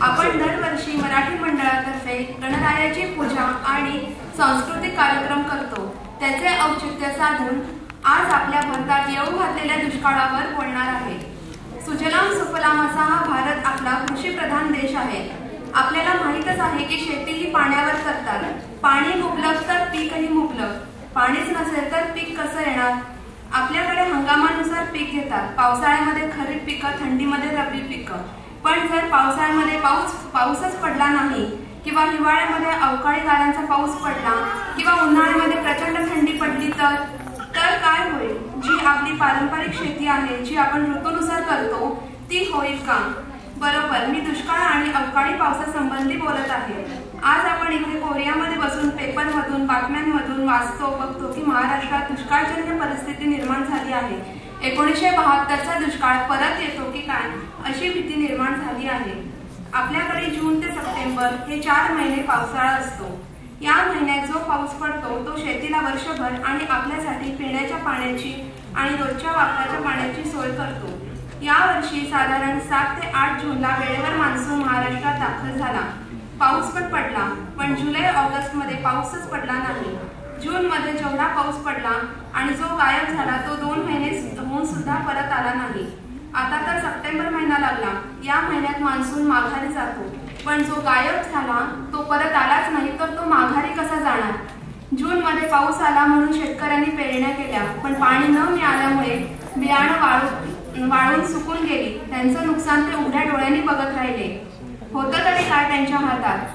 आपण दरवर्षी मराठी मंडळातर्फे गणरायाची पूजा आणि सांस्कृतिक कार्यक्रम करतो। त्याचे औचित्य साधून आज आपल्या भारतात येऊ घातलेल्या दुष्काळावर बोलणार आहे। सुजलाम सुफलाम असा हा भारत आपला कृषीप्रधान देश आहे। आपल्याला माहीतच आहे की शेती ही पाण्यावर करतात। पाणी मुबलक तर पीकही मुबलक, पाणीच नसेल तर पीक कसं येणार? आपल्याकडे हंगामानुसार पीक घेतात। पावसाळ्यामध्ये खरीप पिकं, थंडीमध्ये रब्बी पिकं। पण जर पावसाळ्यामध्ये पाऊसच पडला नाही किंवा हिवाळ्यामध्ये अवकाळी गारांचा पाऊस पडला किंवा उन्हाळ्यामध्ये प्रचंड थंडी पडली तर काय होईल? जी आपली पारंपरिक शेती आहे, जी आपण ऋतूनुसार करतो, ती होईल का? बरोबर, मी दुष्काळ आणि अवकाळी पावसासंबंधी बोलत आहे। आज आपण इथे कोरियामध्ये बसून पेपरमधून, बातम्यांमधून वाचतो, बघतो की महाराष्ट्रात दुष्काळजन्य परिस्थिती निर्माण झाली आहे। 1972चा दुष्काळ परत येतो की काय अशी भीती निर्माण झाली आहे। आपल्याकडे जून ते सप्टेंबर हे 4 महिने पावसाळा असतो। या महिन्यात जो पाऊस पडतो तो शेतीला वर्षभर आणि आपल्यासाठी पिण्याच्या पाण्याची आणि रोजच्या वापराच्या पाण्याची सोय करतो। या वर्षी साधारण 7 ते 8 जूनला वेळेवर मान्सून महाराष्ट्रात दाखल झाला। पाऊस पण पडला, पण जुलै ऑगस्ट मध्ये पाऊसच पडला नाही। जून मध्ये जेवढा पाऊस पडला आणि जो गायब झाला तो 2 महिने होऊन सुद्धा परत आला नाही। आता तर सप्टेंबर महिना लागला। या महिन्यात मान्सून माघारी जातो, पण जो गायब झाला तो परत आलाच नाही, तर तो माघारी कसा जाणार? जून मध्ये पाऊस आला म्हणून शेतकऱ्यांनी पेरण्या केल्या, पण पाणी न मिळाल्यामुळे बियाणं वाळून सुकून गेली। त्यांचं नुकसान ते उघड्या डोळ्यांनी बघत राहिले। होतं तरी काय त्यांच्या हातात?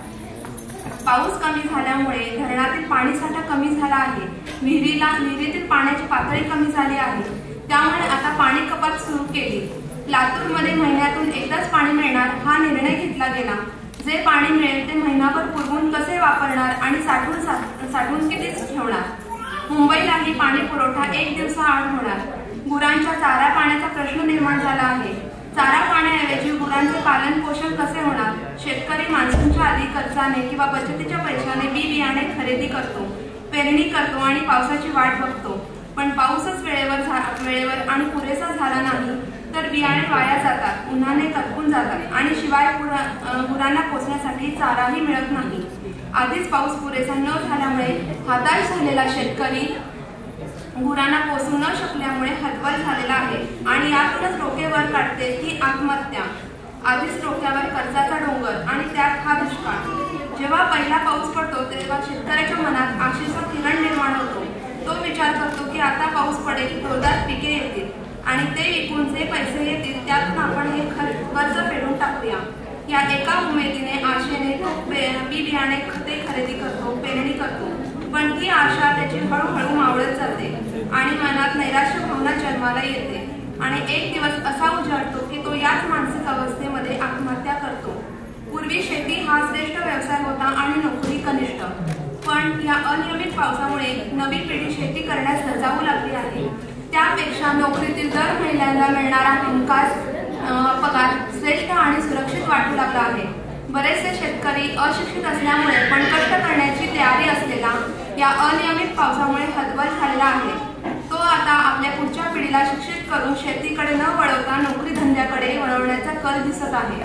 पाऊस कमी झाल्यामुळे धरणातील पाणीसाठा कमी झाला आहे। विहिरीतील पाण्याची पातळी कमी झाली आहे, त्यामुळे आता पाणी कपात सुरू केली। लातूरमध्ये महिन्यातून एकदाच पाणी मिळणार हा निर्णय घेतला गेला। जे पाणी मिळेल ते महिनाभर पुरवून कसे वापरणार आणि साठवून किती ठेवणार? मुंबईलाही पाणी पुरवठा 1 दिवसाआड होणार। गुरांच्या चारा पाण्याचा प्रश्न निर्माण झाला आहे। चारा पाण्याऐवजी गुरांचे पालन पोषण कसे होणार? शेतकरी मान्सूनच्या आधी कर्जाने किंवा बचतीच्या पैशाने बी बियाणे खरेदी करतो, पेरणी करतो आणि पावसाची वाट बघतो। पण पाऊसच वेळेवर आणि पुरेसा झाला नाही तर बियाणे वाया जातात, उन्हाने करपून जातात आणि शिवाय गुरांना पोचण्यासाठी चाराही मिळत नाही। आधीच पाऊस पुरेसा न झाल्यामुळे हताश झालेला शेतकरी गुरांना पोचू न शकल्यामुळे हतबल झालेला आहे आणि यातूनच डोकेवर काढते ती आत्महत्या। आधीच डोक्यावर कर्जाचा डोंगर आणि त्यात हा दुष्काळ। जेव्हा पहिला पाऊस पडतो तेव्हा शेतकऱ्याच्या मनात आशेचा किरण निर्माण होतो। तो विचार करतो की आता पाऊस पडेल, जोरदार पिके येतील आणि ते विकून जे पैसे येतील त्यातून आपण हे कर्ज फेडून टाकूया। या एका उमेदीने, आशेने बी बियाणे खते खरेदी करतो, पेरणी करतो, पण ती आशा त्याची हळूहळू मावळत जाते आणि मनात नैराश्य भावना जन्माला येते आणि एक दिवस असा उजाडतो की तो याच मानसिक अवस्थेमध्ये आत्महत्या करतो। पूर्वी शेती हा श्रेष्ठ व्यवसाय होता आणि नोकरी कनिष्ठ, पण या अनियमित पावसामुळे नवी पिढी शेती करण्यास लजावू लागली आहे। त्यापेक्षा नोकरीतील दर महिन्याला मिळणारा हमखास पगार श्रेष्ठ आणि सुरक्षित वाटू लागला आहे। बरेचसे शेतकरी अशिक्षित असल्यामुळे पण कष्ट करण्याची तयारी असलेला या अनियमित पावसामुळे हतबल झालेला आहे। तो आता आपल्या पुढच्या पिढीला शिक्षित करून शेतीकडे न वळवता नोकरी धंद्याकडे वळवण्याचा कल दिसत आहे।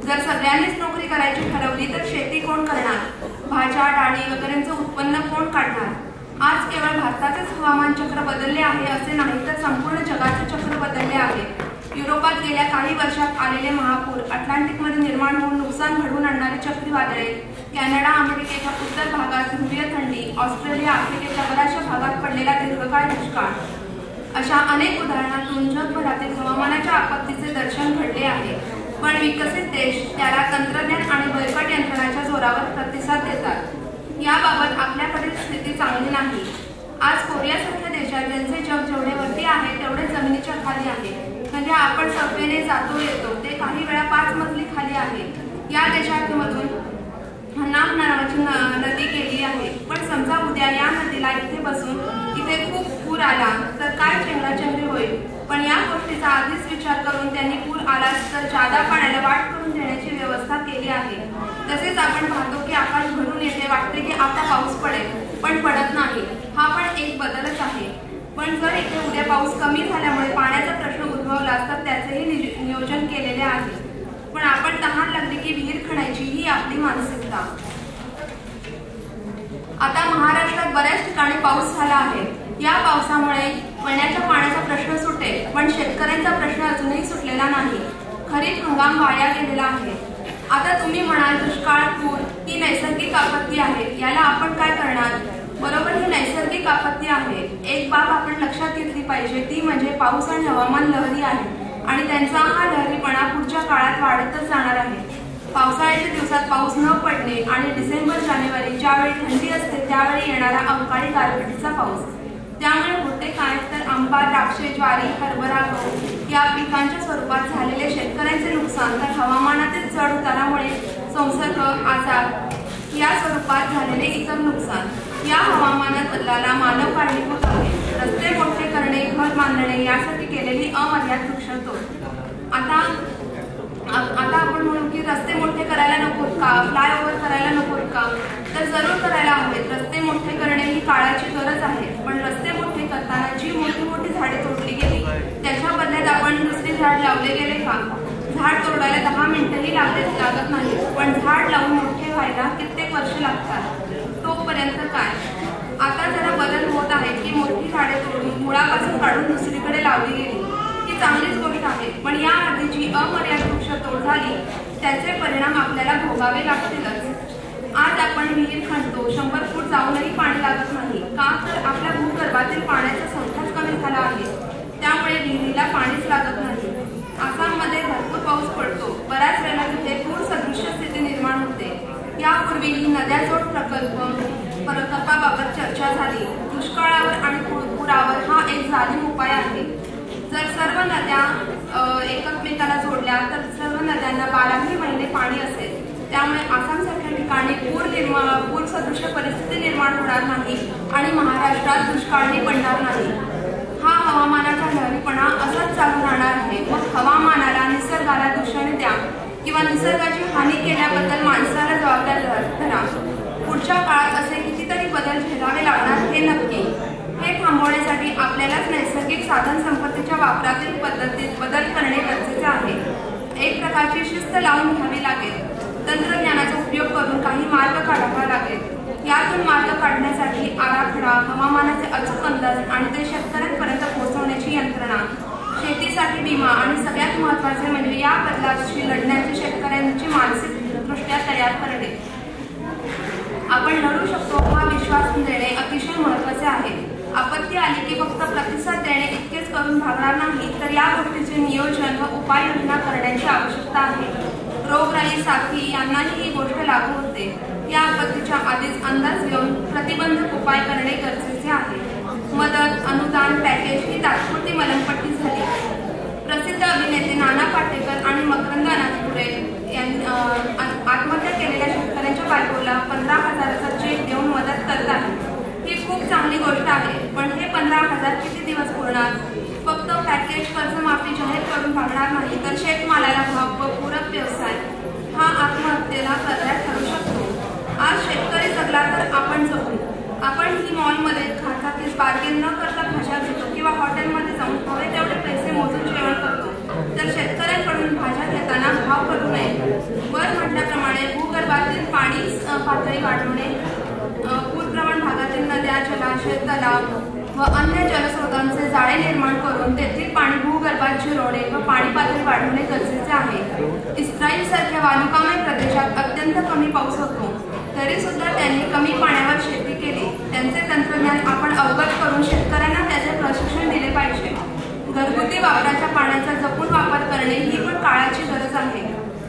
जर सगळ्यांनीच नोकरी करायची ठरवली तर शेती कोण करणार? भाज्या, डाळी वगैरेंचं उत्पन्न कोण काढणार? आज केवळ भारताचेच हवामान चक्र बदलले आहे असे नाही, तर संपूर्ण जगाचे चक्र बदलले आहे। युरोपात गेल्या काही वर्षात आलेले महापूर, अटलांटिकमध्ये निर्माण होऊन नुकसान घडवून आणणारी चक्रीवादळे, कॅनडा, अमेरिकेच्या उत्तर भागात ध्रुवीय थंडी, ऑस्ट्रेलिया, आफ्रिकेच्या बऱ्याचशा भागात पडलेला दीर्घकाळ दुष्काळ, अशा अनेक उदाहरणातून जगभरातील हवामानाच्या आपत्तीचे दर्शन घडले आहे। पण विकसित देश त्याला तंत्रज्ञान आणि बळकट यंत्रणाच्या जोरावर प्रतिसाद देतात। याबाबत आपल्याकडील स्थिती चांगली नाही। आज कोरियासारख्या देशात ज्यांचे जग जेवढे वरती आहे तेवढे जमिनीच्या खाली आहे। म्हणजे आपण सबवेने जातो येतो ते काही वेळा 5 मजली खाली आहे। या देशातमधून हन्नाम नावाची नदी गेली आहे, पण समजा उद्या या नदीला इथे बसून इथे खूप पूर आला तर काय चेंगराचेंगरी होईल? पण या गोष्टीचा आधीच विचार करून त्यांनी पूर आला तर जादा पाण्याला वाट करून देण्याची व्यवस्था केली आहे। तसेच आपण पाहतो की आकाश भरून येते, वाटते की आता पाऊस पडेल, पण पडत नाही। हा पण एक बदलच आहे। पण जर इथे उद्या पाऊस कमी झाल्यामुळे पाण्याचा प्रश्न उद्भवला तर त्याचेही नियोजन केलेले आहे। पण आपण तहान लागली की विहीर ही आपली मानसिकता. आता महाराष्ट्रात बऱ्याच ठिकाणी पाऊस झाला आहे. या पावसामुळे पिण्याच्या पाण्याचा प्रश्न सुटेल, पण शेतकऱ्यांचा प्रश्न अजूनही सुटलेला नाही. खरीप हंगाम वाया गेलेला आहे. आता तुम्ही म्हणाल दुष्काळ, पूर ही नैसर्गिक आपत्ती आहे, याला आपण काय करणार? बरोबर, ही नैसर्गिक आपत्ती आहे. एक बाब आपण लक्षात घेतली पाहिजे, ती म्हणजे पाऊस आणि हवामान लहरी आहे आणि त्यांचा हा लहरीपणा पुढच्या काळात वाढतच जाणार आहे. पावसाळ्याच्या दिवसात पाऊस न पडणे आणि डिसेंबर जानेवारी ज्यावेळी थंडी असते त्यावेळी येणारा अवकाळी गारपिटीचा पाऊस, त्यामुळे होते काय तर आंबा, द्राक्षे, ज्वारी, हरभरा, गहू या पिकांच्या स्वरूपात झालेले शेतकऱ्यांचे नुकसान, तर हवामानातील चढ उतारामुळे संसर्ग, आजार या स्वरूपात झालेले इतर नुकसान. या हवामानात बदलाला मानव कारणीभूत आहे. रस्ते मोठे करणे, घर बांधणे यासाठी केलेली अमर्याद वृक्षतोड. आता आपण म्हणू की रस्ते मोठे करायला नकोत का, फ्लायओव्हर करायला नकोत का? तर जरूर करायला हवेत. रस्ते मोठे करणे ही काळाची गरज आहे, पण रस्ते मोठे करताना जी मोठी मोठी झाडे तोडली गेली त्याच्या बदल्यात आपण दुसरे झाड लावले गेले का? झाड तोडायला 10 मिनिटंही लागत नाही, पण झाड लावून मोठे व्हायला कित्येक वर्ष लागतात. तोपर्यंत काय? आता जरा बदल होत आहे की मोठी झाडे तोडून मुळापासून काढून दुसरीकडे लावली गेली, ही चांगलीच गोष्ट आहे. पण या आधी जी अमर्याद वृक्षतोड झाली त्याचे परिणाम आपल्याला भोगावे लागतीलच. आज आपण विहीर खणतो, 100 फूट जाऊनही पाणी लागत नाही का? तर आपल्या भूगर्भातील पाण्याचा साठाच कमी झाला आहे, त्यामुळे विहिरीला पाणीच लागत नाही. आसाममध्ये भरपूर पाऊस पडतो, बऱ्याच वेळेला तिथे पूर सदृश्य स्थिती निर्माण होते. यापूर्वीही नद्याजोड प्रकल्पाबाबत चर्चा झाली. दुष्काळावर आणि पुरावर हा एक जाणीव उपाय आहे. जर सर्व नद्या एकमेकाला जोडल्या तर सर्व नद्यांना 12ही महिने पाणी असेल. त्यामुळे आसामसारख्या ठिकाणी पूर सदृश्य परिस्थिती निर्माण होणार नाही आणि महाराष्ट्रात दुष्काळही पडणार नाही. हा हवामानाचा लहरीपणा असाच चालू राहणार आहे. मग हवामानाला, निसर्गाला दूषण द्या किंवा निसर्गाची हानी केल्याबद्दल माणसाला जबाबदार धरा. पुढच्या काळात असे कितीतरी बदल झेलावे लागणार हे नक्की. हे थांबवण्यासाठी आपल्यालाच नैसर्गिक साधन संपत्तीच्या वापरातील पद्धतीत बदल करणे गरजेचे आहे. एक प्रकारची शिस्त लावून घ्यावी लागेल. तंत्रज्ञानाचा उपयोग करून काही मार्ग काढावा लागेल. यातून मार्ग काढण्यासाठी आराखडा, हवामानाचे अचूक अंदाज आणि ते शेतकऱ्यांपर्यंत पोहोचवण्याची यंत्रणा, शेतीसाठी विमा आणि सगळ्यात महत्त्वाचे म्हणजे या बदलाशी लढण्याची शेतकऱ्यांची मानसिकदृष्ट्या तयार करणे. आपण लढू शकतो हा विश्वास देणे अतिशय महत्त्वाचे आहे. आपत्ती आली की फक्त प्रतिसाद देणे इतकेच करून भागणार नाही, तर या गोष्टीचे नियोजन व उपाययोजना करण्याची आवश्यकता आहे. रोगराई, साथी यांनाही ही गोष्ट लागू होते. या आपत्तीच्या आधीच अंदाज घेऊन प्रतिबंधक उपाय करणे गरजेचे आहे. मदत, अनुदान, पॅकेज ही तात्पुरती मलमपट्टी झाली. प्रसिद्ध अभिनेते नाना पाटेकर आणि मकरंद अनासपुरे यांनी आत्महत्या केलेल्या शेतकऱ्यांच्या बायकोला 15,000चा चेक देऊन मदत करतात. ही खूप चांगली गोष्ट आहे, पण हे 15,000 किती दिवस पुरणार? फक्त पॅकेज, कर्जमाफी जाहीर करून भागणार नाही, तर शेतमालाला भाव व पूरक व्यवसाय हा आत्महत्येला पर्याय ठरू शकतो. आज शेतकरी जगला तर आपण जगू. आपण ही मॉलमध्ये खाताकीस बार्गेन न करता भाज्या घेतो किंवा हॉटेलमध्ये जाऊन हवे तेवढे पैसे मोजून जेवण करतो, तर शेतकऱ्यांकडून भाज्या घेताना भाव करू नये. वर म्हटल्याप्रमाणे भूगर्भातील पाणी पातळी वाढवणे, पूरप्रवण भागातील नद्या, जलाशय, तलाव व अन्य जलस्रोतांचे जाळे निर्माण करून तेथील पाणी भूगर्भात जिरवणे व पाणी पातळी वाढवणे गरजेचे आहे. इस्रायल सारख्या वालुकामय प्रदेशात अत्यंत कमी पाऊस होतो, तरी सुद्धा त्यांनी कमी पाण्यावर शेती केली. त्यांचे तंत्रज्ञान आपण अवगत करून शेतकऱ्यांना त्याचे प्रशिक्षण दिले पाहिजे. घरगुती वापराच्या पाण्याचा जपून वापर करणे ही पण काळाची गरज आहे.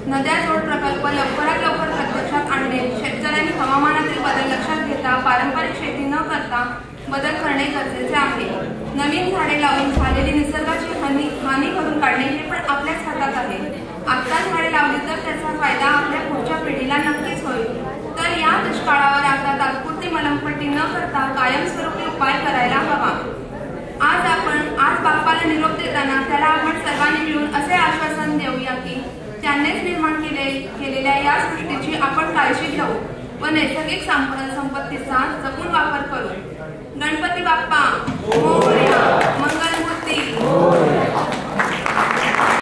नद्याजोड प्रकल्प लवकरात लवकर प्रत्यक्षात आणणे, शेतकऱ्यांनी हवामानातील बदल लक्षात घेता पारंपरिक शेती न करता बदल करणे गरजेचे आहे. नवीन झाडे लावून झालेली निसर्गाची हानी करून काढणे हे पण आपल्याच हातात आहे. आत्ता झाडे लावली तर त्याचा फायदा आपल्या पुढच्या पिढीला नक्कीच होईल. तर या दुष्काळावर आता तात्पुरती मलमपट्टी न करता कायमस्वरूपी उपाय करायला हवा. आज बाप्पाला निरोप देताना त्याला आपण सर्वांनी मिळून असे आश्वासन देऊया की त्यांनीच निर्माण केलेल्या या सृष्टीची आपण काळजी घेऊ व नैसर्गिक संपत्तीचा जपून वापर करू. गणपती बाप्पा मोरया, मंगलमूर्ती